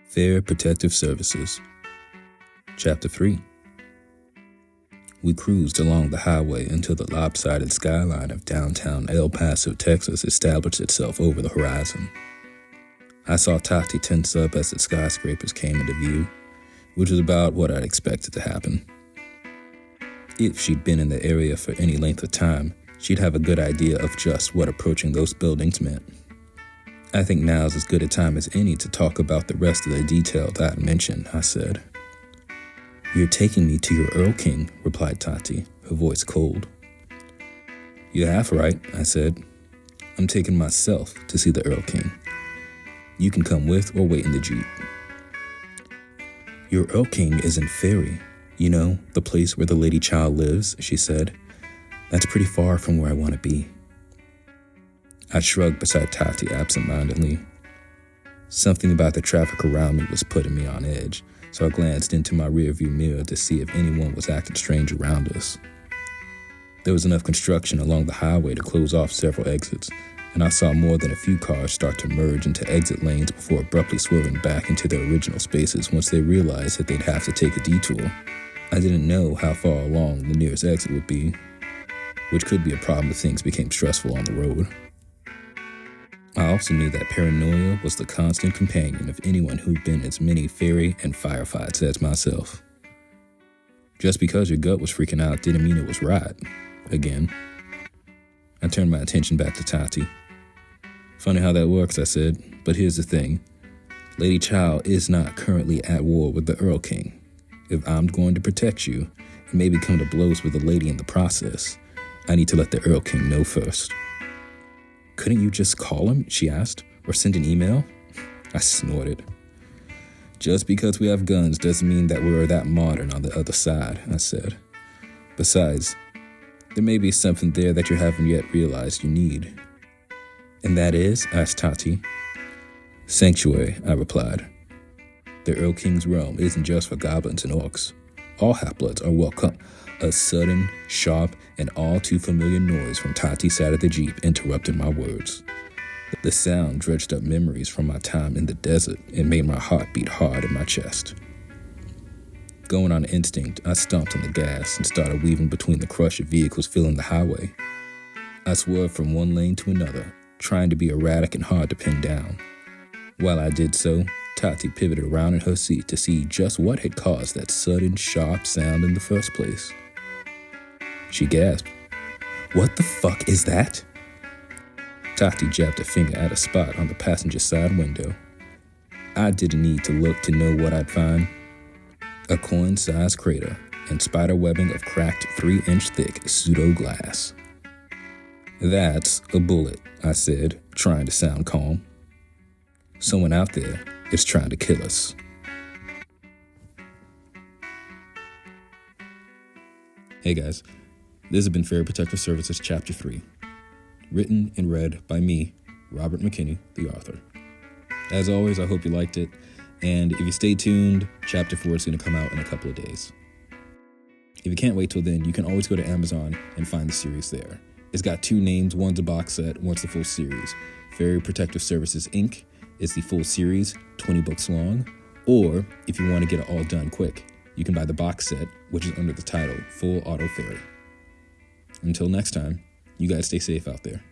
Faerie Protective Services. Chapter 3. We cruised along the highway until the lopsided skyline of downtown El Paso, Texas established itself over the horizon. I saw Tati tense up as the skyscrapers came into view, which was about what I'd expected to happen. If she'd been in the area for any length of time, she'd have a good idea of just what approaching those buildings meant. I think now's as good a time as any to talk about the rest of the detail that I mentioned, I said. You're taking me to your Earl King, replied Tati, her voice cold. You're half right, I said. I'm taking myself to see the Earl King. You can come with or wait in the Jeep. Your Earl King is in Faerie, you know, the place where the lady child lives, she said. That's pretty far from where I want to be. I shrugged beside Tati absent-mindedly. Something about the traffic around me was putting me on edge, so I glanced into my rearview mirror to see if anyone was acting strange around us. There was enough construction along the highway to close off several exits, and I saw more than a few cars start to merge into exit lanes before abruptly swerving back into their original spaces once they realized that they'd have to take a detour. I didn't know how far along the nearest exit would be, which could be a problem if things became stressful on the road. I also knew that paranoia was the constant companion of anyone who'd been as many Faerie and firefights as myself. Just because your gut was freaking out didn't mean it was right. Again. I turned my attention back to Tati. Funny how that works, I said, but here's the thing. Lady Child is not currently at war with the Earl King. If I'm going to protect you, and maybe come to blows with the lady in the process, I need to let the Earl King know first. Couldn't you just call him, she asked, or send an email? I snorted. Just because we have guns doesn't mean that we're that modern on the other side, I said. Besides, there may be something there that you haven't yet realized you need. And that is? Asked Tati. Sanctuary, I replied. The Earl King's realm isn't just for goblins and orcs. All half-bloods are welcome. A sudden, sharp, and all too familiar noise from Tati's side of the Jeep interrupted my words. The sound dredged up memories from my time in the desert and made my heart beat hard in my chest. Going on instinct, I stomped on the gas and started weaving between the crush of vehicles filling the highway. I swerved from one lane to another, trying to be erratic and hard to pin down. While I did so, Tati pivoted around in her seat to see just what had caused that sudden, sharp sound in the first place. She gasped. What the fuck is that? Tati jabbed a finger at a spot on the passenger side window. I didn't need to look to know what I'd find. A coin-sized crater and spider webbing of cracked 3-inch thick pseudo-glass. That's a bullet, I said, trying to sound calm. Someone out there is trying to kill us. Hey guys, this has been Faerie Protective Services Chapter 3. Written and read by me, Robert McKinney, the author. As always, I hope you liked it, and if you stay tuned, Chapter 4 is going to come out in a couple of days. If you can't wait till then, you can always go to Amazon and find the series there. It's got 2 names, one's a box set, one's the full series. Faerie Protective Services, Inc. is the full series, 20 books long, or if you want to get it all done quick, you can buy the box set, which is under the title, Full Auto Faerie. Until next time, you guys stay safe out there.